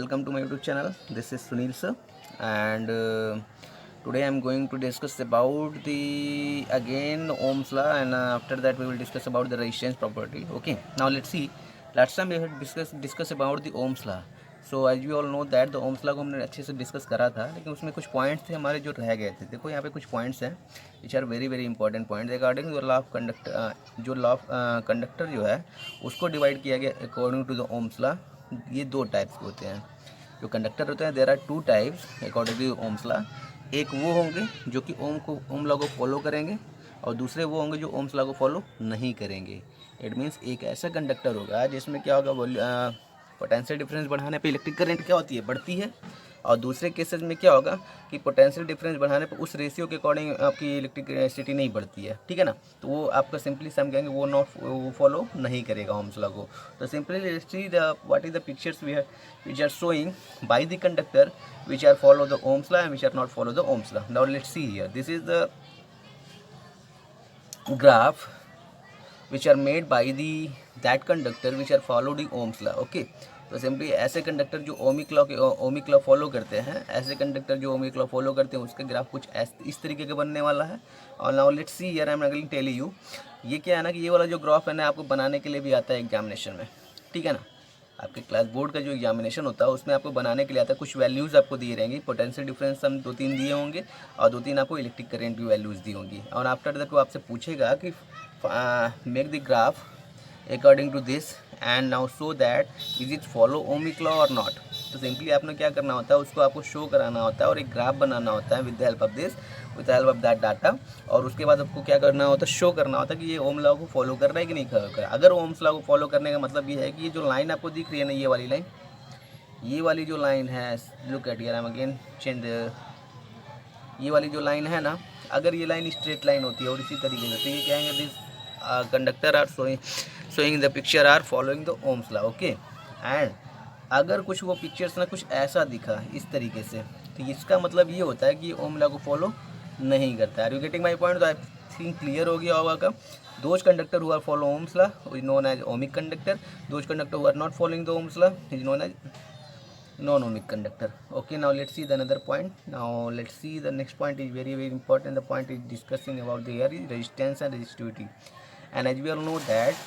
welcome to my YouTube channel. This is Sunil sir, and today I am going to discuss about the again Ohm's law, and after that we will discuss about the resistance property. Okay, now let's see. Last time we had discuss about the Ohm's law. So as you all know that the Ohm's law को हमने अच्छे से discuss करा था, लेकिन उसमें कुछ points थे हमारे जो रह गए थे. देखो यहाँ पे कुछ पॉइंट्स हैं which are very very important point regarding जो लॉ ऑफ कंडक्टर जो लॉ ऑफ कंडक्टर जो है उसको डिवाइड किया गया according to the Ohm's law. ये दो टाइप्स के होते हैं जो कंडक्टर होते हैं. There are two types according to Ohm's law. एक वो होंगे जो कि ओम लॉ को फॉलो करेंगे और दूसरे वो होंगे जो ओम्स लॉ को फॉलो नहीं करेंगे. इट मीन्स एक ऐसा कंडक्टर होगा जिसमें क्या होगा, पोटेंशियल डिफरेंस बढ़ाने पे इलेक्ट्रिक करंट क्या होती है, बढ़ती है. और दूसरे केसेस में क्या होगा कि पोटेंशियल डिफरेंस बढ़ाने पर उस रेशियो के अकॉर्डिंग आपकी इलेक्ट्रिसिटी नहीं बढ़ती है. ठीक है ना. तो वो आपका सिंपली हम कहेंगे वो फॉलो नहीं करेगा ओम्स लॉ को. तो simply see the what is the pictures which are showing by the conductor which are follow the Ohm's law and which are not follow the Ohm's law. Now let's see here. This is the graph which are made by the that conductor which are follow the Ohm's law. Okay. तो simply ऐसे conductor जो ohmic law follow करते हैं, ऐसे conductor जो ohmic law follow करते हैं उसका ग्राफ कुछ इस तरीके का बनने वाला है. और now let's see here I am going tell you. ये क्या है ना कि ये वाला जो ग्राफ है ना आपको बनाने के लिए भी आता है एग्जामिनेशन में. ठीक है ना. आपके क्लास बोर्ड का जो एग्जामिनेशन होता है उसमें आपको बनाने के लिए आता है. कुछ वैल्यूज़ आपको दिए रहेंगी. पोटेंशियल डिफरेंस हम 2-3 दिए होंगे और 2-3 आपको इलेक्ट्रिक करंट की वैल्यूज़ दी होंगी. और आफ्टर दैट वो आपसे पूछेगा कि make the graph according to this and now show that is it follow ohmic law और नॉट. तो सिंपली आपने क्या करना होता है, उसको आपको शो कराना होता है और एक ग्राफ बनाना होता है with the help of this, with the help of that data. और उसके बाद आपको क्या करना होता है, शो करना होता है कि ये ओम लॉ को फॉलो कर रहा है कि नहीं कर रहा है. अगर ओम्स लॉ को फॉलो करने का मतलब ये है कि ये जो लाइन आपको दिख रही है ना, ये वाली लाइन, ये वाली जो लाइन है, look at here I M again change. ये वाली जो लाइन है ना, अगर ये लाइन स्ट्रेट लाइन होती है और इसी तरीके से, तो ये कहेंगे this conductor are showing the picture are following the Ohm's law. Okay. And अगर कुछ वो पिक्चर्स ना कुछ ऐसा दिखा इस तरीके से, तो इसका मतलब ये होता है कि ओम लॉ को फॉलो नहीं करता है. Are you getting my point. तो आई थिंक क्लियर हो गया होगा. Those conductor who are follow Ohm's law is known as ohmic conductor. Those conductor who are not following the Ohm's law is known as non-ohmic conductor. Okay, now let's see the another point. Now let's see the next point is very very important. The point is discussing about the here is resistance and resistivity. And as we all know that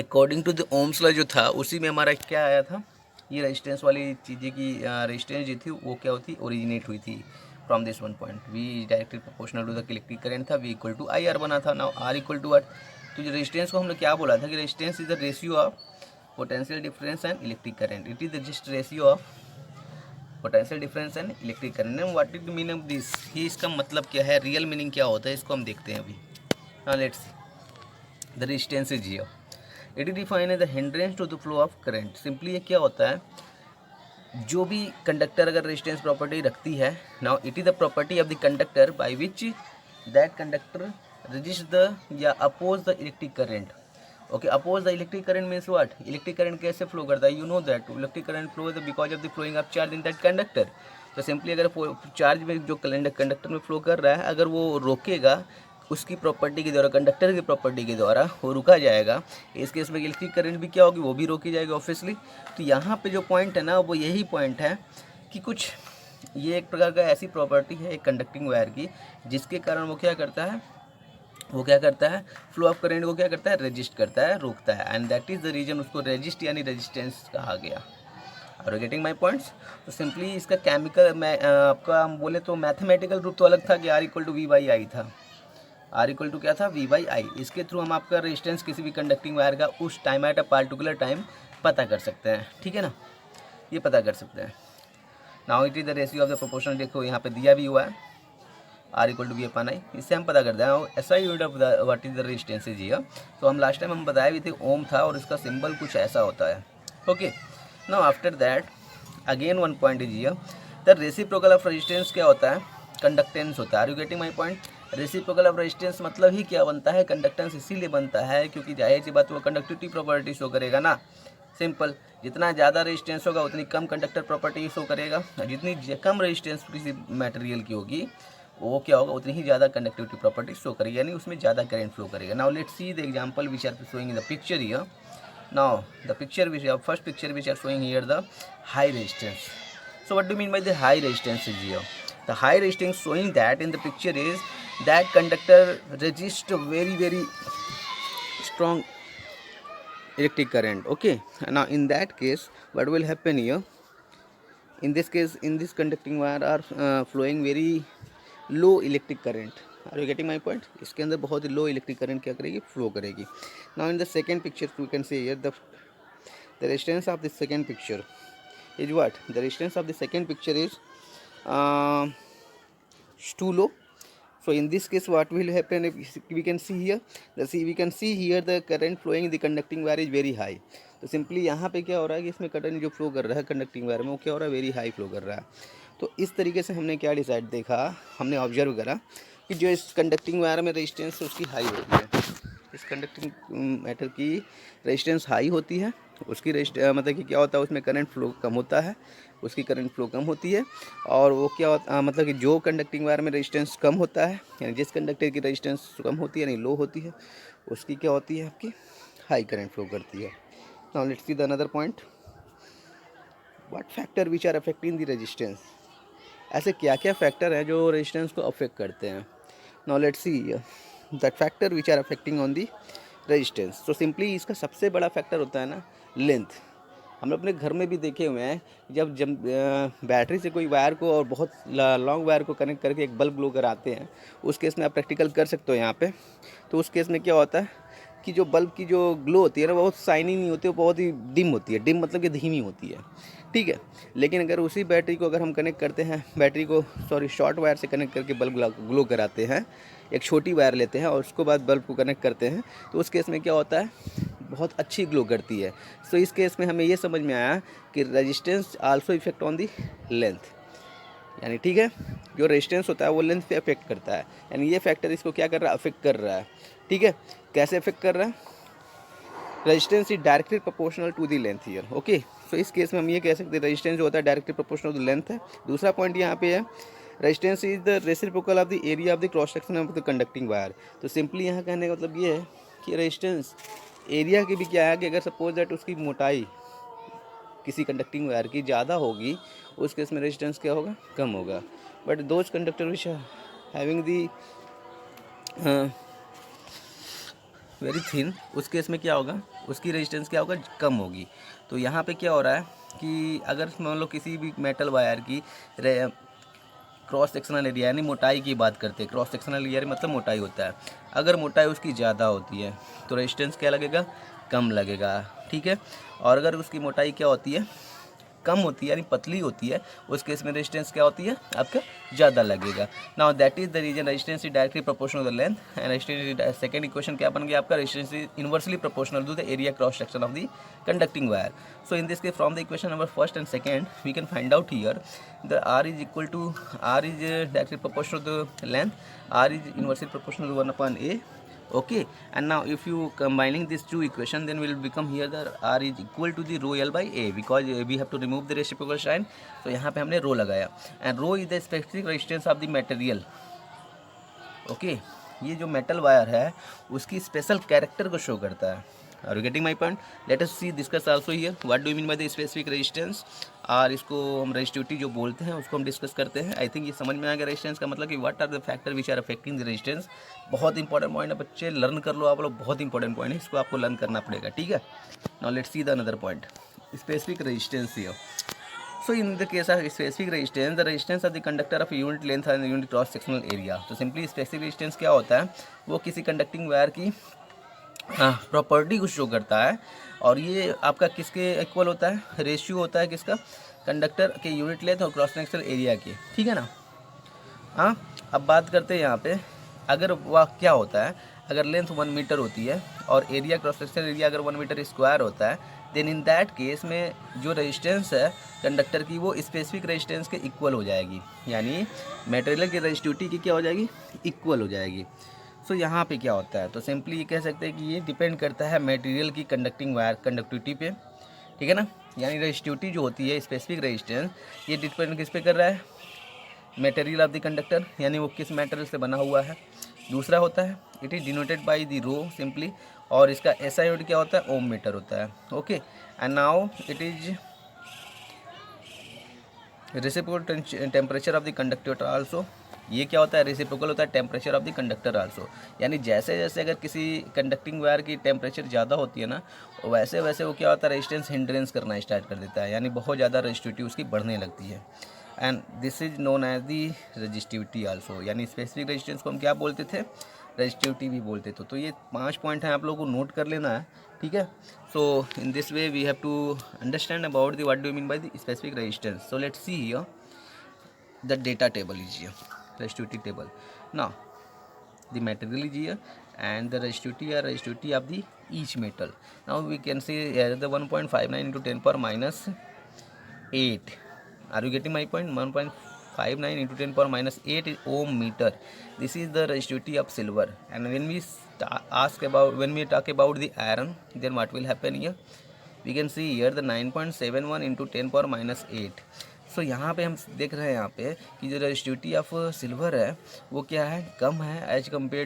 according to the Ohm's law जो था उसी में हमारा क्या आया था, ये resistance वाली चीज़ें की रेजिस्टेंस जो थी वो क्या होती, ओरिजिनेट हुई थी from this one point. V directly proportional to the electric current था. V equal to I R बना था. Now R equal to what. तो जो रेजिस्टेंस को हमने क्या बोला था कि resistance is the ratio of potential difference and electric current. It is the just ratio of potential difference and electric current. And what is the meaning of this? ये इसका मतलब क्या है, रियल मीनिंग क्या होता है, इसको हम देखते हैं अभी. Now let's see. The resistance is here. It is defined as the hindrance to the flow of current. Simply ये क्या होता है, जो भी कंडक्टर अगर रेजिस्टेंस प्रॉपर्टी रखती है, now it is the property of the conductor by which that conductor resist the या oppose the electric current. Okay. Oppose the electric current means what. Electric current कैसे फ्लो करता है, you know that electric current flow is because of the flowing of charge in that conductor. तो simply अगर charge में जो conductor में flow कर रहा है, अगर वो रोकेगा उसकी प्रॉपर्टी के द्वारा, कंडक्टर की प्रॉपर्टी के द्वारा वो रुका जाएगा. इस केस में इलेक्ट्रिक करंट भी क्या होगी, वो भी रोकी जाएगी ऑब्वियसली. तो यहाँ पे जो पॉइंट है ना वो यही पॉइंट है कि कुछ ये एक प्रकार का ऐसी प्रॉपर्टी है एक कंडक्टिंग वायर की जिसके कारण वो क्या करता है, फ्लो ऑफ करंट को क्या करता है, रेजिस्ट करता है, रोकता है. And that is the reason उसको रेजिस्ट यानी रेजिस्टेंस कहा गया. Are you getting my points. तो सिंपली इसका केमिकल मैं आपका हम बोले तो मैथमेटिकल रूप तो अलग था कि R equal to V by I था. आर इक्वल टू क्या था, वी बाई आई. इसके थ्रू हम आपका रेजिस्टेंस किसी भी कंडक्टिंग वायर का उस time at a particular time पता कर सकते हैं. ठीक है ना, ये पता कर सकते हैं. Now it is the ratio of the proportion. देखो यहाँ पे दिया भी हुआ है आर इक्वल टू वी अपन आई. इससे हम पता करते हैं ऐसा unit of the what is the resistance is here. तो हम लास्ट टाइम हम बताए भी थे ओम था और इसका सिंबल कुछ ऐसा होता है. Okay. Now after that again one point is here. The reciprocal of resistance क्या होता है, कंडक्टेंस होता है. Are you getting my point. Reciprocal of resistance मतलब ही क्या बनता है, कंडक्टेंस इसीलिए बनता है क्योंकि जाहिर सी बात वो कंडक्टिविटी प्रॉपर्टी शो करेगा ना. सिंपल. जितना ज़्यादा रेजिस्टेंस होगा उतनी कम कंडक्टर प्रॉपर्टी शो करेगा. जितनी कम रेजिस्टेंस किसी मटेरियल की होगी वो क्या होगा, उतनी ही ज़्यादा कंडक्टिविटी प्रॉपर्टी शो करेगी, यानी उसमें ज़्यादा करंट फ्लो करेगा. Now let's see the example which are showing in the picture here. Now the picture which first picture which are showing here the high resistance. So what do you mean by the high resistance is here? The high resistance showing that in the picture is that conductor resist very strong electric current. Okay, now in that case what will happen here? In this case, in this conducting wire are flowing very low electric current. Are you getting my point? इसके अंदर बहुत ही लो electric current क्या करेगी, flow करेगी. Now in the second picture we can see here the resistance of the second picture is what? The resistance of the second picture is too low. So in this case what will happen, if we can see here the current flowing in the conducting wire is very high. तो simply यहाँ पे क्या हो रहा है कि इसमें current जो फ्लो कर रहा है कंडक्टिंग वायर में वो क्या हो रहा है, वेरी हाई फ्लो कर रहा है. तो इस तरीके से हमने क्या डिसाइड देखा, हमने ऑब्जर्व करा कि जो इस कंडक्टिंग वायर में रेजिस्टेंस उसकी हाई होती है, इस कंडक्टिंग मैटर की रेजिस्टेंस हाई होती है, उसकी मतलब कि क्या होता है उसमें करंट फ्लो कम होता है, उसकी करंट फ्लो कम होती है. और वो क्या होता मतलब कि जो कंडक्टिंग वायर में रेजिस्टेंस कम होता है, यानी जिस कंडक्टर की रेजिस्टेंस कम होती है यानी लो होती है, उसकी क्या होती है, आपकी हाई करंट फ्लो करती है. Now let's see the another point. What factor which are affecting the resistance. ऐसे क्या क्या फैक्टर हैं जो रेजिस्टेंस को अफेक्ट करते हैं. Now let's see that factor which are affecting on the resistance. तो सिंपली इसका सबसे बड़ा फैक्टर होता है ना लेंथ. हम लोग अपने घर में भी देखे हुए हैं, जब बैटरी से कोई वायर को और बहुत लॉन्ग वायर को कनेक्ट करके एक बल्ब ग्लो कराते हैं, उस केस में आप प्रैक्टिकल कर सकते हो यहाँ पे. तो उस केस में क्या होता है कि जो बल्ब की जो ग्लो होती है ना, बहुत शाइनिंग नहीं होती है, बहुत ही डिम होती है. डिम मतलब कि धीमी होती है, ठीक है. लेकिन अगर उसी बैटरी को अगर हम कनेक्ट करते हैं, शॉर्ट वायर से कनेक्ट करके बल्ब ग्लो कराते हैं, एक छोटी वायर लेते हैं और उसको बाद बल्ब को कनेक्ट करते हैं, तो उस केस में क्या होता है, बहुत अच्छी ग्लो करती है. सो इस केस में हमें ये समझ में आया कि resistance also effect on the length. यानी ठीक है, जो रेजिस्टेंस होता है वो लेंथ पे अफेक्ट करता है, यानी ये फैक्टर इसको क्या कर रहा है, अफेक्ट कर रहा है. ठीक है, कैसे अफेक्ट कर रहा है, resistance is directly proportional to the length here. Okay, so इस केस में हम ये कह सकते हैं रेजिस्टेंस जो होता है directly proportional to the length है. दूसरा पॉइंट यहाँ पे है, resistance is the reciprocal of the area of the cross section of the conducting wire. तो सिंपली यहाँ कहने का मतलब ये है कि रेजिस्टेंस एरिया की भी क्या है कि अगर सपोज दैट उसकी मोटाई किसी कंडक्टिंग वायर की ज़्यादा होगी, उस केस में रेजिस्टेंस क्या होगा, कम होगा. But those conductor which are having the very thin, उस केस में क्या होगा, उसकी रेजिस्टेंस क्या होगा, कम होगी. तो यहाँ पे क्या हो रहा है कि अगर मान लो किसी भी मेटल वायर की क्रॉस सेक्शनल एरिया यानी मोटाई की बात करते हैं, क्रॉस सेक्शनल एरिया मतलब मोटाई होता है, अगर मोटाई उसकी ज़्यादा होती है तो रेजिस्टेंस क्या लगेगा, कम लगेगा. ठीक है, और अगर उसकी मोटाई क्या होती है, कम होती है यानी पतली होती है, उस केस में रेजिस्टेंस क्या होती है, आपका ज़्यादा लगेगा. Now that is the reason resistance is directly proportional to the length and resistance. Second equation क्या बन गया आपका, resistance is inversely proportional to the area cross section of the conducting wire. So in this case from the equation number first and second we can find out here the r is equal to r is directly proportional to the length, r is inversely proportional to 1/a. Okay, and now if you combining these two equation, then will become here the r is equal to the rho l by a, because we have to remove the reciprocal sign. तो यहाँ पे हमने रो लगाया, and rho is the specific resistance of the material. Okay, ये जो metal wire है उसकी special character को शो करता है. Are you getting my point? Let us see discuss also here. What do you mean by the specific resistance? और इसको हम रेजिस्टिविटी जो बोलते हैं उसको हम डिस्कस करते हैं. आई थिंक ये समझ में आ गया रेजिस्टेंस का मतलब कि what are the factor which are affecting the resistance. बहुत इंपॉर्टेंट पॉइंट है बच्चे, लर्न कर लो आप लोग, बहुत इंपॉर्टेंट पॉइंट है, इसको आपको लर्न करना पड़ेगा. ठीक है, now let's see the another point, specific resistance here. So in the case of specific resistance, the resistance of the conductor of unit length and unit cross sectional area. तो simply specific resistance क्या होता है, वो किसी conducting wire की property को show करता है, और ये आपका किसके इक्वल होता है, रेशियो होता है किसका, कंडक्टर के यूनिट लेंथ और क्रॉस सेक्शनल एरिया की. ठीक है ना. हाँ, अब बात करते हैं यहाँ पे, अगर वह क्या होता है, अगर लेंथ 1 मीटर होती है और एरिया क्रॉस सेक्शनल एरिया अगर 1 मीटर स्क्वायर होता है, देन इन दैट केस में जो रेजिस्टेंस है कंडक्टर की वो स्पेसिफिक रेजिस्टेंस के इक्वल हो जाएगी, यानी मटेरियल की रेजिस्टिविटी की क्या हो जाएगी, इक्वल हो जाएगी. सो यहाँ पे क्या होता है, तो सिंपली ये कह सकते हैं कि ये डिपेंड करता है मटेरियल की कंडक्टिंग वायर कंडक्टिविटी पे. ठीक है ना, यानी रेजिस्टिविटी जो होती है स्पेसिफिक रेजिस्टेंस, ये डिपेंड किस पे कर रहा है, मटेरियल ऑफ द कंडक्टर, यानी वो किस मटेरियल से बना हुआ है. दूसरा होता है it is denoted by the rho simply, और इसका SI यूनिट क्या होता है, ओम मीटर होता है। Okay, and now it is reciprocal temperature of the conductor also. ये क्या होता है, रेसिप्रोकल होता है temperature of the conductor also, यानी जैसे जैसे अगर किसी कंडक्टिंग वायर की टेम्परेचर ज़्यादा होती है ना, वैसे वैसे वो क्या होता है, रेजिस्टेंस हिंड्रेंस करना स्टार्ट कर देता है, यानी बहुत ज़्यादा रेजिस्टिविटी उसकी बढ़ने लगती है। And this is known as the resistivity also, यानी स्पेसिफिक रेजिस्टेंस को हम क्या बोलते थे, रेजिस्टिविटी भी बोलते थे। तो ये 5 पॉइंट हैं, आप लोगों को नोट कर लेना है, ठीक है। So in this way we have to understand about the what do you mean by the specific resistance. So let's see here the data table is here, resistivity table. Now the material is here and the resistivity of the each metal. Now we can see here the 1.59 into 10 power minus 8. Are you getting my point? 1.59 into 10 power minus 8 is ohm meter. This is the resistivity of silver. And when we talk about the iron, then what will happen here? We can see here the 9.71 into 10 power minus 8. सो यहाँ पे हम देख रहे हैं यहाँ पे कि जो रेजिस्टिविटी ऑफ सिल्वर है वो क्या है, कम है as compare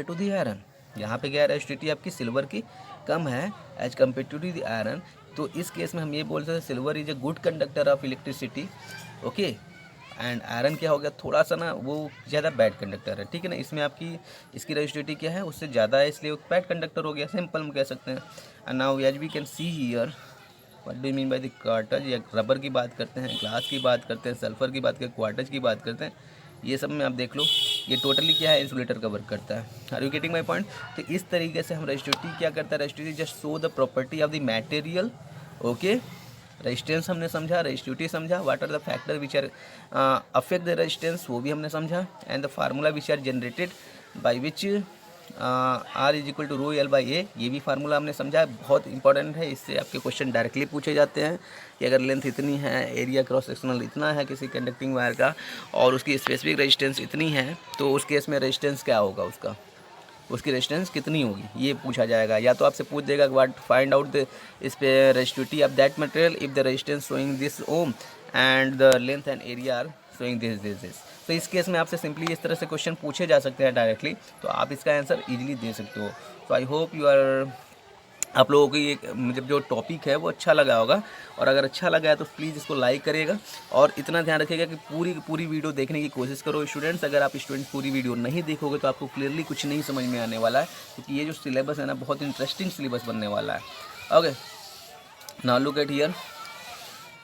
to the iron. यहाँ पे क्या है, रेजिस्टिविटी आपकी सिल्वर की कम है as compare to the iron. तो इस केस में हम ये बोल सकते हैं silver is a good conductor of electricity. Okay, and iron क्या हो गया, थोड़ा सा ना वो ज़्यादा बैड कंडक्टर है, ठीक है ना। इसमें आपकी इसकी रेजिस्टिविटी क्या है, उससे ज़्यादा है, इसलिए वो बैड कंडक्टर हो गया, सिंपल हम कह सकते हैं। And now as we can see here what do you mean by the quartz, या रबर की बात करते हैं, ग्लास की बात करते हैं, सल्फर की बात करते हैं, क्वार्टज की बात करते हैं, ये सब में आप देख लो ये टोटली क्या है, इंसुलेटर का वर्क करता है। Are you getting my point? तो इस तरीके से हम रेजिस्टिविटी क्या करता है, resistivity just show the property of the material. Okay, resistance हमने समझा, रेजिस्टिविटी समझा, what are the factor which are affect the resistance वो भी हमने समझा, and the formula which are generated by which R is equal to rho L by A, ये भी formula हमने समझा है, बहुत इंपॉर्टेंट है। इससे आपके क्वेश्चन डायरेक्टली पूछे जाते हैं कि अगर लेंथ इतनी है, एरिया क्रॉस सेक्शनल इतना है किसी कंडक्टिंग वायर का, और उसकी स्पेसिफिक रेजिस्टेंस इतनी है, तो उस केस में रेजिस्टेंस क्या होगा, उसकी रेजिस्टेंस कितनी होगी, ये पूछा जाएगा। या तो आपसे पूछ देगा व्हाट फाइंड आउट द इस पे resistivity of that material if the resistance showing this ohm and the length and area are showing this. तो इस केस में आपसे सिंपली इस तरह से क्वेश्चन पूछे जा सकते हैं डायरेक्टली, तो आप इसका आंसर इजीली दे सकते हो। तो आई होप आप लोगों को ये मतलब जो टॉपिक है वो अच्छा लगा होगा, और अगर अच्छा लगा है तो प्लीज़ इसको लाइक करिएगा, और इतना ध्यान रखिएगा कि पूरी वीडियो देखने की कोशिश करो स्टूडेंट्स। अगर आप स्टूडेंट्स पूरी वीडियो नहीं देखोगे तो आपको क्लियरली कुछ नहीं समझ में आने वाला है, क्योंकि ये जो सिलेबस है ना बहुत इंटरेस्टिंग सिलेबस बनने वाला है। Okay, now look at here,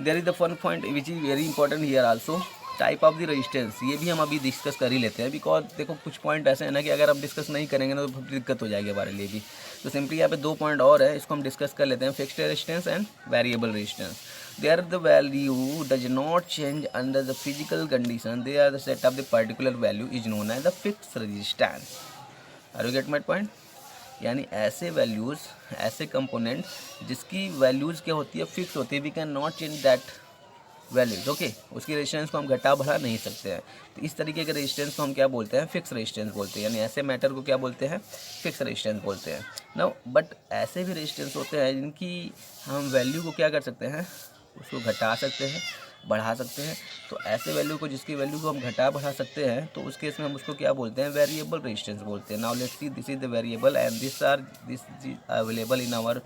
there is the fun point which is very important here also, type of the resistance. ये भी हम अभी डिस्कस कर ही लेते हैं, बिकॉज देखो कुछ पॉइंट ऐसे हैं ना कि अगर हम डिस्कस नहीं करेंगे ना तो दिक्कत हो जाएगी हमारे लिए भी। तो सिंपली यहाँ पे 2 पॉइंट और है, इसको हम डिस्कस कर लेते हैं, fixed resistance and variable resistance. There the value does not change under the physical condition, they are the set of the particular value is known as the fixed resistance. Are you get my point? यानी ऐसे values, ऐसे component जिसकी values क्या होती है, fix होती है, we can not change that values. Okay, उसकी रेजिस्टेंस को हम घटा बढ़ा नहीं सकते हैं। तो इस तरीके के रेजिस्टेंस को हम क्या बोलते हैं, फिक्स रेजिस्टेंस बोलते हैं, यानी ऐसे मैटर को क्या बोलते हैं, फिक्स रेजिस्टेंस बोलते हैं ना। बट ऐसे भी रेजिस्टेंस होते हैं जिनकी हम वैल्यू को क्या कर सकते हैं, उसको घटा सकते हैं, बढ़ा सकते हैं। तो ऐसे वैल्यू को, जिसकी वैल्यू को हम घटा बढ़ा सकते हैं, तो उस केस में हम उसको क्या बोलते हैं, वेरिएबल रेजिस्टेंस बोलते हैं। Now let's see, this is the variable and this available in our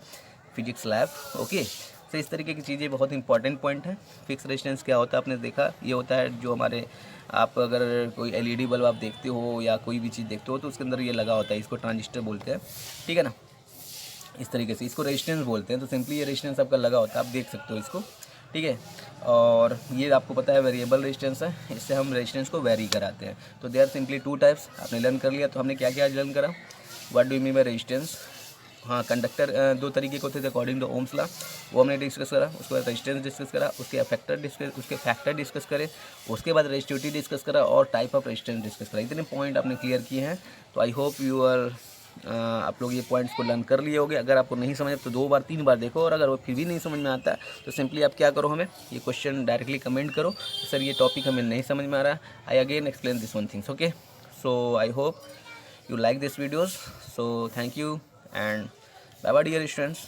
physics lab. Okay, तो इस तरीके की चीज़ें बहुत इंपॉर्टेंट पॉइंट है। फिक्स रेजिस्टेंस क्या होता है आपने देखा, ये होता है जो हमारे, आप अगर कोई एलईडी बल्ब आप देखते हो या कोई भी चीज़ देखते हो तो उसके अंदर ये लगा होता है, इसको ट्रांजिस्टर बोलते हैं, ठीक है ना। इस तरीके से इसको रेजिस्टेंस बोलते हैं। तो सिंपली ये रेजिस्टेंस आपका लगा होता है, आप देख सकते हो इसको, ठीक है। और ये आपको पता है वेरिएबल रेजिस्टेंस है, इससे हम रेजिस्टेंस को वेरी कराते हैं। तो दे आर सिंपली 2 टाइप्स, आपने लर्न कर लिया। तो हमने क्या क्या लर्न करा, what do you mean by resistance. हाँ, कंडक्टर 2 तरीके के होते थे अकॉर्डिंग टू ओम्स लॉ, वो हमने डिस्कस करा। उसके बाद रेजिस्टेंस डिस्कस करा, उसके फैक्टर डिस्कस करे, उसके बाद रेजिस्टिविटी डिस्कस करा, और टाइप ऑफ रेजिस्टेंस डिस्कस करा। इतने पॉइंट आपने क्लियर किए हैं। तो आई होप आप लोग ये पॉइंट्स को लर्न कर लिए होगे। अगर आपको नहीं समझ तो 2 बार 3 बार देखो, और अगर वो फिर भी नहीं समझ में आता तो सिंपली आप क्या करो, हमें ये क्वेश्चन डायरेक्टली कमेंट करो, सर ये टॉपिक हमें नहीं समझ में आ रहा, I again explain this one things. Okay, so I hope you like this videos, so thank you and bye bye dear students.